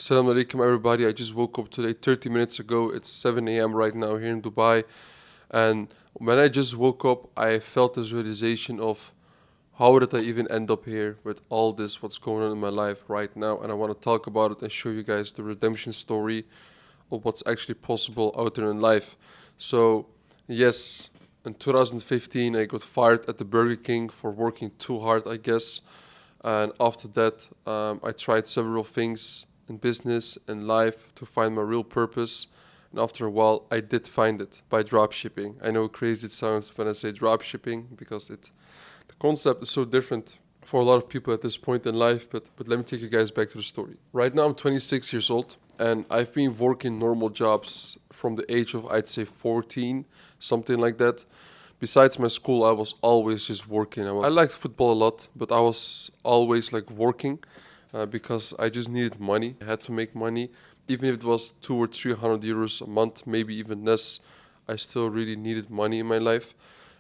Assalamu alaikum, everybody. I just woke up today 30 minutes ago. It's 7 a.m. right now here in Dubai. And when I just woke up, I felt this realization of how did I even end up here with all this, what's going on in my life right now. And I want to talk about it and show you guys the redemption story of what's actually possible out there in life. So, yes, in 2015, I got fired at the Burger King for working too hard, I guess. And after that, I tried several things in business and life to find my real purpose. And after a while, I did find it by drop shipping. I know crazy it sounds when I say drop shipping because the concept is so different for a lot of people at this point in life. But let me take you guys back to the story. Right now, I'm 26 years old and I've been working normal jobs from the age of, I'd say, 14, something like that. Besides my school, I was always just working. I liked football a lot, but I was always like working because I just needed money. I had to make money, even if it was 200 or 300 euros a month, maybe even less. I still really needed money in my life,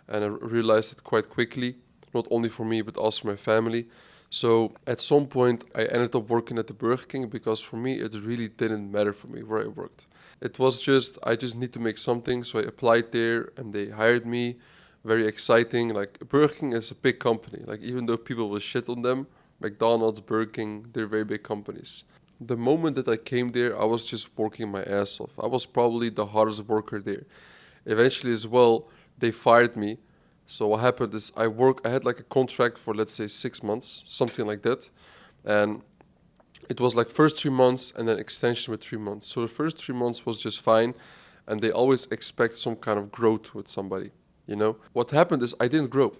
and I realized it quite quickly. Not only for me, but also my family. So at some point, I ended up working at the Burger King because for me, it really didn't matter for me where I worked. It was just, I just need to make something. So I applied there and they hired me. Very exciting. Like Burger King is a big company. Like even though people will shit on them, McDonald's, Burger King, they're very big companies. The moment that I came there, I was just working my ass off. I was probably the hardest worker there. Eventually as well, they fired me. So what happened is I had like a contract for let's say 6 months, something like that. And it was like first 3 months and then extension with 3 months. So the first 3 months was just fine. And they always expect some kind of growth with somebody, you know? What happened is I didn't grow.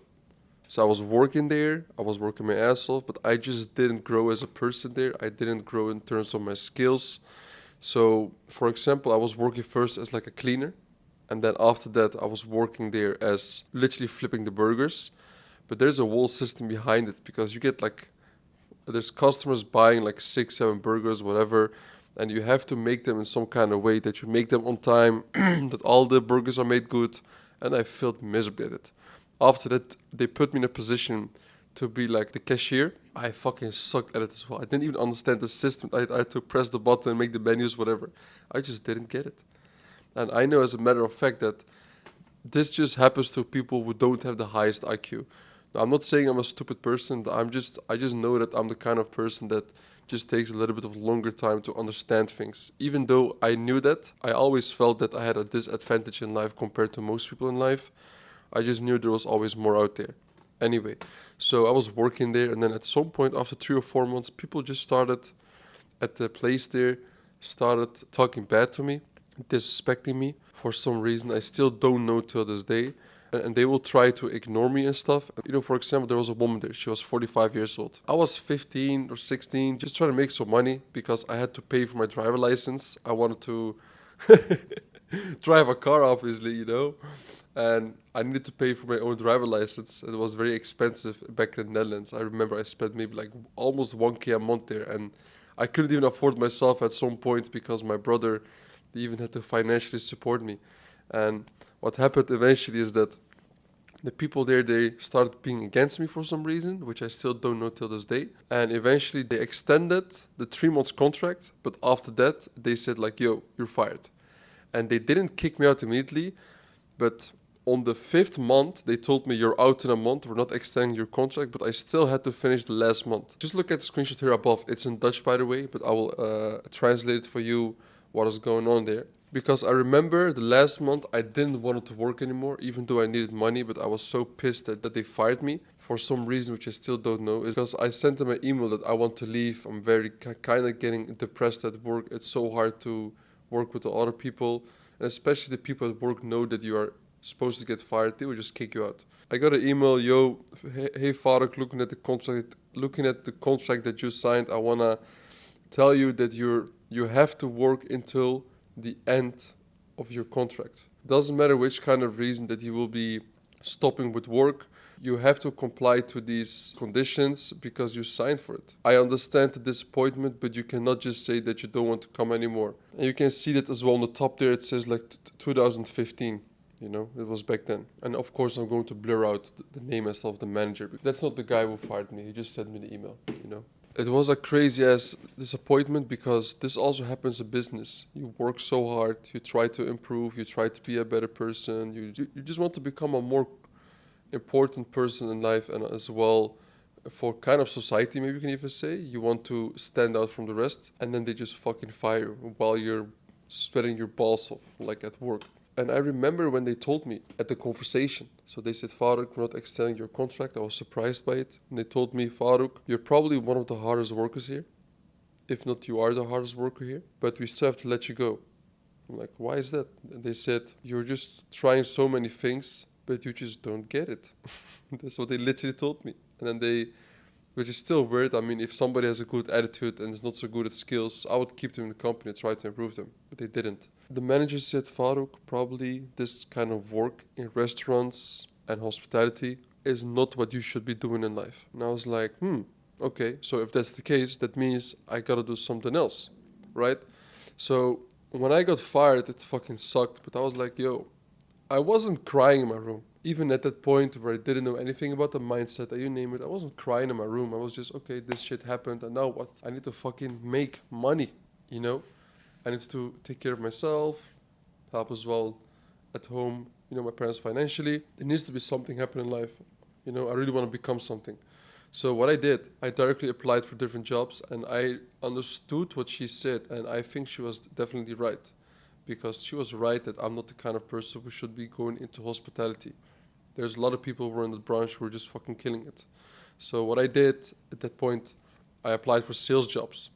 So I was working there, I was working my ass off, but I just didn't grow as a person there. I didn't grow in terms of my skills. So, for example, I was working first as like a cleaner, and then after that, I was working there as literally flipping the burgers. But there's a whole system behind it because you get like, there's customers buying like six, seven burgers, whatever, and you have to make them in some kind of way that you make them on time, that all the burgers are made good. And I felt miserably at it. After that, they put me in a position to be like the cashier. I fucking sucked at it as well. I didn't even understand the system. I had to press the button and make the menus, whatever. I just didn't get it. And I know as a matter of fact that this just happens to people who don't have the highest IQ. Now, I'm not saying I'm a stupid person. I just know that I'm the kind of person that just takes a little bit of longer time to understand things. Even though I knew that, I always felt that I had a disadvantage in life compared to most people in life. I just knew there was always more out there. Anyway, so I was working there, and then at some point after 3 or 4 months, people just started at the place there, started talking bad to me, disrespecting me for some reason. I still don't know till this day. And they will try to ignore me and stuff. You know, for example, there was a woman there. She was 45 years old. I was 15 or 16, just trying to make some money because I had to pay for my driver license. I wanted to drive a car, obviously, you know, and I needed to pay for my own driver license. It was very expensive back in the Netherlands. I remember I spent maybe like almost 1K a month there, and I couldn't even afford myself at some point because my brother even had to financially support me. And what happened eventually is that the people there, they started being against me for some reason, which I still don't know till this day. And eventually they extended the 3 months contract, but after that they said like, yo, you're fired. And they didn't kick me out immediately, but on the fifth month they told me you're out in a month, we're not extending your contract, but I still had to finish the last month. Just look at the screenshot here above. It's in Dutch, by the way, but I will translate it for you what is going on there. Because I remember the last month I didn't want to work anymore, even though I needed money, but I was so pissed that they fired me for some reason, which I still don't know. Is because I sent them an email that I want to leave. I'm very kind of getting depressed at work. It's so hard to work with the other people, and especially the people at work know that you are supposed to get fired. They will just kick you out. I got an email, yo, hey Faruk, looking at the contract that you signed, I wanna tell you that you have to work until the end of your contract. Doesn't matter which kind of reason that you will be stopping with work, you have to comply to these conditions because you signed for it. I understand the disappointment, but you cannot just say that you don't want to come anymore. And you can see that as well on the top there, it says like 2015. You know, it was back then. And of course, I'm going to blur out the name and stuff of the manager. But that's not the guy who fired me. He just sent me the email, you know. It was a crazy ass disappointment because this also happens in business. You work so hard, you try to improve, you try to be a better person, you just want to become a more important person in life, and as well for kind of society, maybe you can even say. You want to stand out from the rest, and then they just fucking fire you while you're sweating your balls off, like at work. And I remember when they told me at the conversation. So they said, Farouk, we're not extending your contract. I was surprised by it. And they told me, Farouk, you're probably one of the hardest workers here. If not, you are the hardest worker here. But we still have to let you go. I'm like, why is that? And they said, you're just trying so many things, but you just don't get it. That's what they literally told me. And then which is still weird. I mean, if somebody has a good attitude and is not so good at skills, I would keep them in the company and try to improve them. But they didn't. The manager said, Farouk, probably this kind of work in restaurants and hospitality is not what you should be doing in life. And I was like, okay. So if that's the case, that means I gotta do something else, right? So when I got fired, it fucking sucked. But I was like, yo, I wasn't crying in my room. Even at that point where I didn't know anything about the mindset, you name it, I wasn't crying in my room. I was just, okay, this shit happened, and now what? I need to fucking make money, you know? I need to take care of myself, help as well at home, my parents financially. There needs to be something happening in life. I really want to become something. So what I did, I directly applied for different jobs, and I understood what she said, and I think she was definitely right. Because she was right that I'm not the kind of person who should be going into hospitality. There's a lot of people who are in the branch who are just fucking killing it. So what I did at that point, I applied for sales jobs.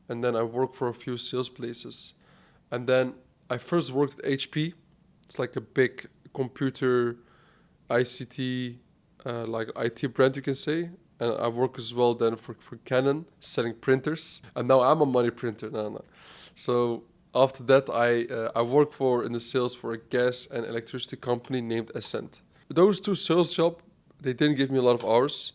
And then I worked for a few sales places. And then I first worked at HP. It's like a big computer, ICT, like IT brand, you can say. And I work as well then for Canon, selling printers. And now I'm a money printer. No. So after that, I work in the sales for a gas and electricity company named Ascent. Those two sales jobs, they didn't give me a lot of hours,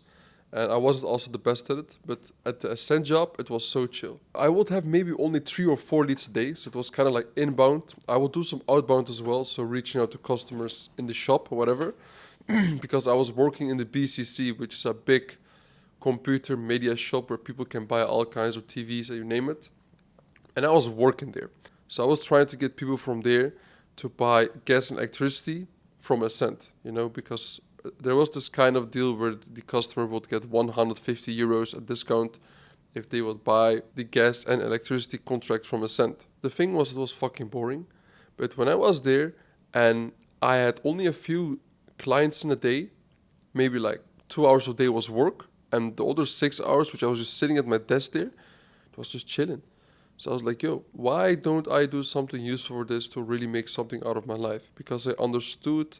and I wasn't also the best at it. But at the Ascent job, it was so chill. I would have maybe only 3 or 4 leads a day, so it was kind of like inbound. I would do some outbound as well, so reaching out to customers in the shop or whatever, because I was working in the BCC, which is a big computer media shop where people can buy all kinds of TVs and you name it. And I was working there. So I was trying to get people from there to buy gas and electricity from Ascent, because there was this kind of deal where the customer would get 150 euros at discount if they would buy the gas and electricity contract from Ascent. The thing was, it was fucking boring. But when I was there and I had only a few clients in a day, maybe like 2 hours a day was work, and the other 6 hours, which I was just sitting at my desk there, it was just chilling. So I was like, yo, why don't I do something useful for this to really make something out of my life? Because I understood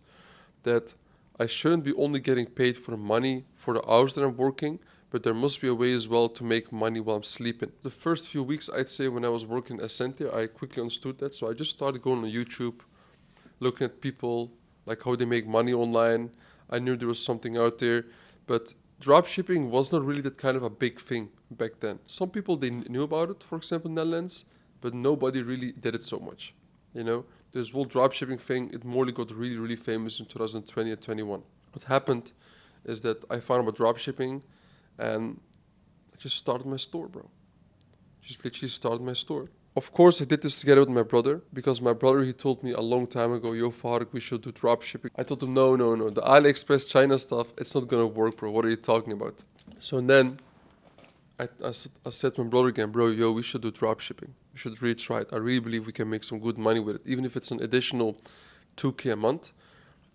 that I shouldn't be only getting paid for the money for the hours that I'm working, but there must be a way as well to make money while I'm sleeping. The first few weeks, I'd say, when I was working at Ascent, I quickly understood that. So I just started going on YouTube, looking at people, like how they make money online. I knew there was something out there, but dropshipping was not really that kind of a big thing back then. Some people, they knew about it, for example, in Netherlands, but nobody really did it so much. This whole dropshipping thing, it more got really, really famous in 2020 and 21. What happened is that I found about dropshipping and I just started my store, bro. Just literally started my store. Of course, I did this together with my brother, because my brother, he told me a long time ago, yo, Farouk, we should do dropshipping. I told him, no, the AliExpress China stuff, it's not gonna work, bro. What are you talking about? So then I said to my brother again, bro, yo, we should do dropshipping. We should really try it. I really believe we can make some good money with it. Even if it's an additional 2K a month,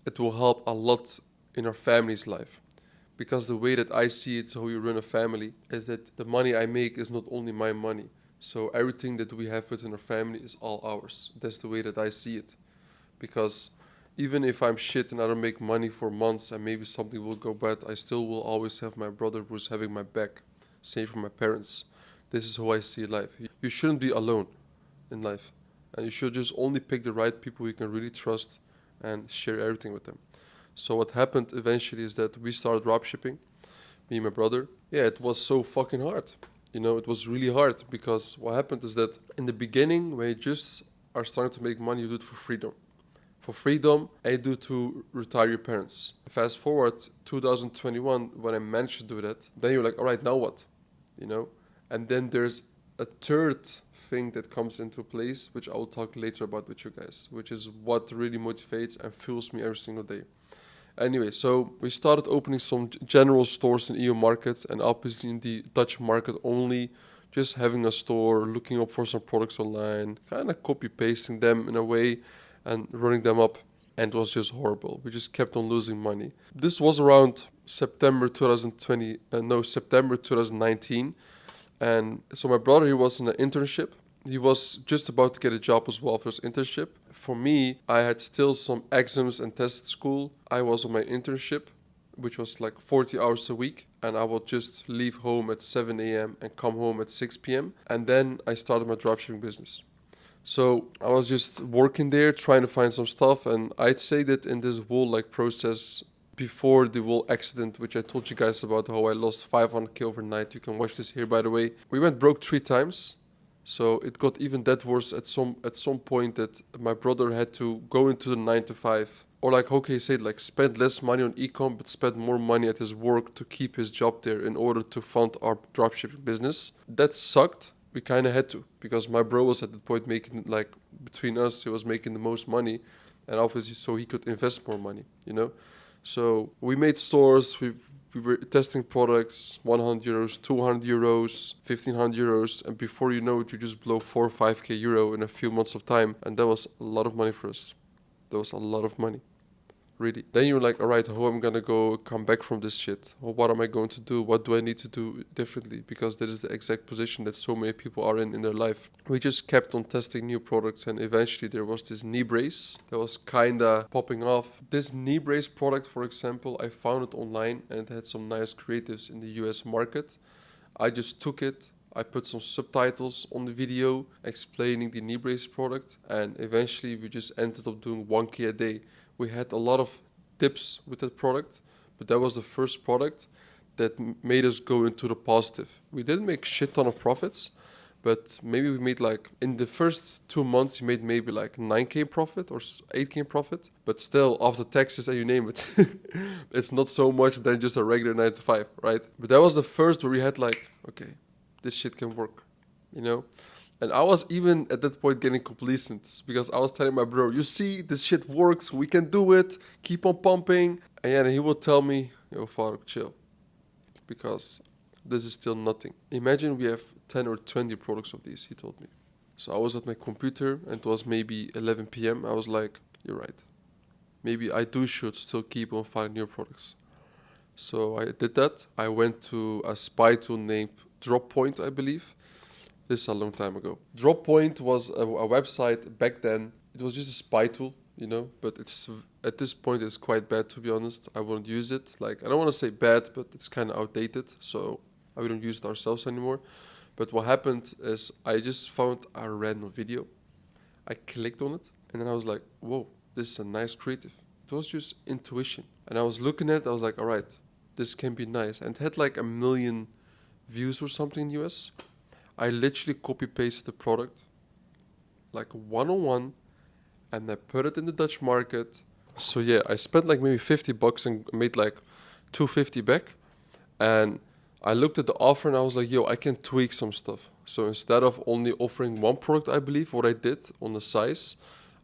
it will help a lot in our family's life. Because the way that I see it, how you run a family, is that the money I make is not only my money. So everything that we have within our family is all ours. That's the way that I see it. Because even if I'm shit and I don't make money for months and maybe something will go bad, I still will always have my brother who's having my back. Same for my parents. This is how I see life. You shouldn't be alone in life. And you should just only pick the right people you can really trust and share everything with them. So what happened eventually is that we started dropshipping, me and my brother. Yeah, it was so fucking hard. It was really hard, because what happened is that in the beginning, when you just are starting to make money, you do it for freedom. For freedom, and you do it to retire your parents. Fast forward 2021, when I managed to do that, then you're like, all right, now what? you know? And then there's a third thing that comes into place, which I will talk later about with you guys, which is what really motivates and fuels me every single day. Anyway, so we started opening some general stores in EU market and obviously in the Dutch market only, just having a store, looking up for some products online, kind of copy pasting them in a way and running them up. And it was just horrible. We just kept on losing money. This was around September 2019. And so my brother, he was in an internship. He was just about to get a job as well for his internship. For me, I had still some exams and tests at school. I was on my internship, which was like 40 hours a week. And I would just leave home at 7 a.m. and come home at 6 p.m. And then I started my dropshipping business. So I was just working there, trying to find some stuff. And I'd say that in this whole like process, before the whole accident, which I told you guys about, how I lost 500k overnight. You can watch this here, by the way. We went broke 3 times. So it got even that worse at some point that my brother had to go into the 9 to 5. Or like okay said, like spend less money on ecom, but spend more money at his work to keep his job there in order to fund our dropshipping business. That sucked. We kind of had to, because my bro was at the point making, like, between us, he was making the most money, and obviously so he could invest more money, you know. So we made stores, we were testing products, 100 euros, 200 euros, 1500 euros, and before you know it, you just blow 4 or 5k euro in a few months of time, and that was a lot of money for us. That was a lot of money. Really. Then you're like, all right, how am I going to come back from this shit? Or what am I going to do? What do I need to do differently? Because that is the exact position that so many people are in their life. We just kept on testing new products, and eventually there was this knee brace that was kind of popping off. This knee brace product, for example, I found it online and it had some nice creatives in the US market. I just took it. I put some subtitles on the video explaining the knee brace product, and eventually we just ended up doing 1k a day. We had a lot of tips with that product, but that was the first product that made us go into the positive. We didn't make shit ton of profits, but maybe we made like, in the first 2 months, you made maybe like 9k profit or 8k profit, but still after taxes and you name it, it's not so much than just a regular 9 to 5, right? But that was the first where we had like, okay, this shit can work, you know? And I was even at that point getting complacent because I was telling my bro, you see, this shit works, we can do it, keep on pumping. And yeah, he would tell me, yo, Faruk, chill, because this is still nothing. Imagine we have 10 or 20 products of these, he told me. So I was at my computer and it was maybe 11 p.m. I was like, you're right. Maybe I should still keep on finding new products. So I did that. I went to a spy tool named Droppoint, I believe. This is a long time ago. Droppoint was a website back then. It was just a spy tool, you know, but it's at this point it's quite bad, to be honest. I won't use it. Like, I don't want to say bad, but it's kind of outdated, so I don't use it ourselves anymore. But what happened is I just found a random video. I clicked on it, and then I was like, whoa, this is a nice creative. It was just intuition. And I was looking at it, I was like, all right, this can be nice. And it had like 1 million views or something in US. I literally copy-pasted the product, like one-on-one, and I put it in the Dutch market. So yeah, I spent like maybe $50 and made like 250 back. And I looked at the offer and I was like, yo, I can tweak some stuff. So instead of only offering one product, I believe, what I did on the size,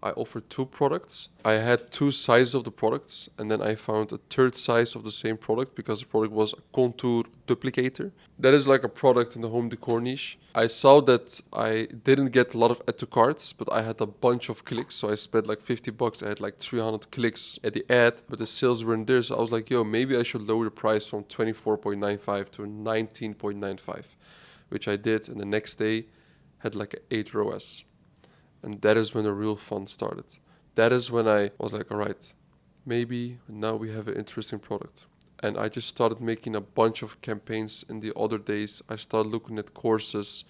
I offered 2 products. I had 2 sizes of the products, and then I found a third size of the same product because the product was a contour duplicator. That is like a product in the home decor niche. I saw that I didn't get a lot of add to carts, but I had a bunch of clicks. So I spent like $50. I had like 300 clicks at the ad, but the sales weren't there. So I was like, yo, maybe I should lower the price from 24.95 to 19.95, which I did. And the next day had like 8 ROAS. And that is when the real fun started. That is when I was like, all right, maybe now we have an interesting product. And I just started making a bunch of campaigns in the other days. I started looking at courses,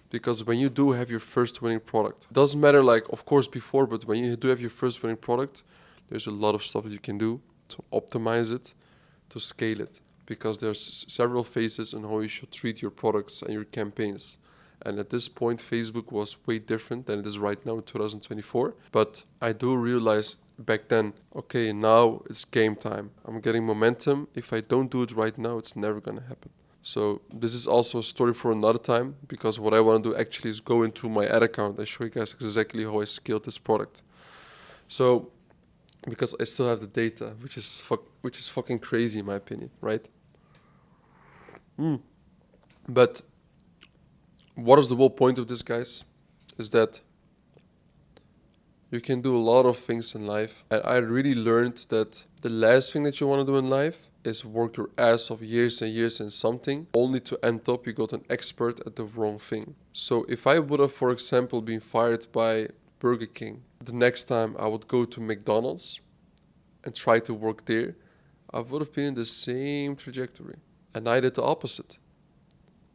because when you do have your first winning product, it doesn't matter, like, of course, before, but when you do have your first winning product, there's a lot of stuff that you can do to optimize it, to scale it, because there's several phases on how you should treat your products and your campaigns. And at this point, Facebook was way different than it is right now in 2024. But I do realize back then, okay, now it's game time. I'm getting momentum. If I don't do it right now, it's never going to happen. So this is also a story for another time, because what I want to do actually is go into my ad account and show you guys exactly how I scaled this product. So because I still have the data, which is fucking crazy in my opinion, right? But what is the whole point of this, guys? Is that you can do a lot of things in life. And I really learned that the last thing that you want to do in life is work your ass off years and years in something, only to end up you got an expert at the wrong thing. So if I would have, for example, been fired by Burger King, the next time I would go to McDonald's and try to work there, I would have been in the same trajectory. And I did the opposite.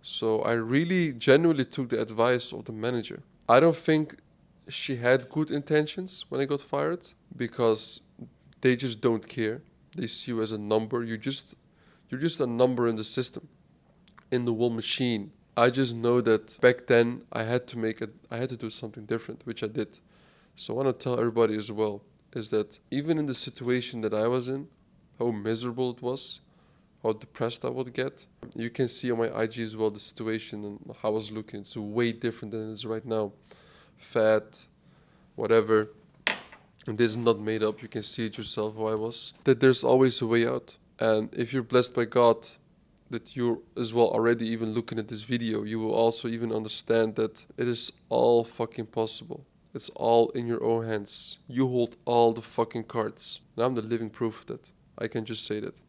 So I really genuinely took the advice of the manager. I don't think she had good intentions when I got fired, because they just don't care. They see you as a number. You're just a number in the system, in the whole machine. I just know that back then I had to do something different, which I did. So I want to tell everybody as well, is that even in the situation that I was in, how miserable it was, how depressed I would get. You can see on my IG as well the situation and how I was looking. It's way different than it is right now. Fat, whatever. And this is not made up. You can see it yourself how I was. That there's always a way out. And if you're blessed by God, that you're as well already even looking at this video, you will also even understand that it is all fucking possible. It's all in your own hands. You hold all the fucking cards. And I'm the living proof of that. I can just say that.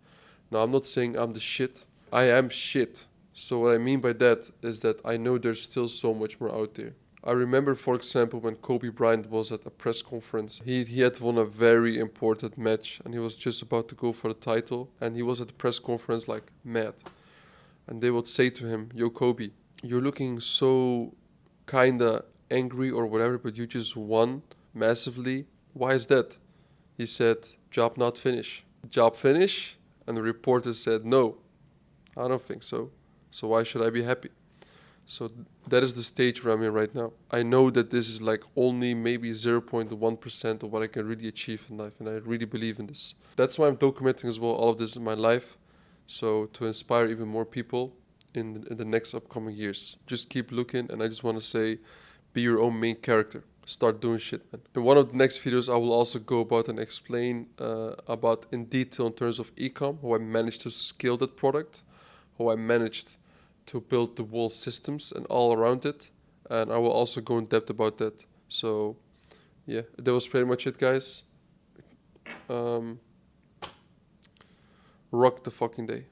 Now, I'm not saying I'm the shit. I am shit. So what I mean by that is that I know there's still so much more out there. I remember, for example, when Kobe Bryant was at a press conference. He had won a very important match and he was just about to go for the title. And he was at the press conference like mad. And they would say to him, "Yo, Kobe, you're looking so kinda angry or whatever, but you just won massively. Why is that?" He said, "Job not finish." Job finish? And the reporter said, "No, I don't think so. So why should I be happy?" So that is the stage where I'm in right now. I know that this is like only maybe 0.1% of what I can really achieve in life. And I really believe in this. That's why I'm documenting as well all of this in my life. So to inspire even more people in the next upcoming years. Just keep looking. And I just want to say, be your own main character. Start doing shit, man. In one of the next videos, I will also go about and explain about in detail in terms of e-com, how I managed to scale that product, how I managed to build the whole systems and all around it. And I will also go in depth about that. So, yeah, that was pretty much it, guys. Rock the fucking day.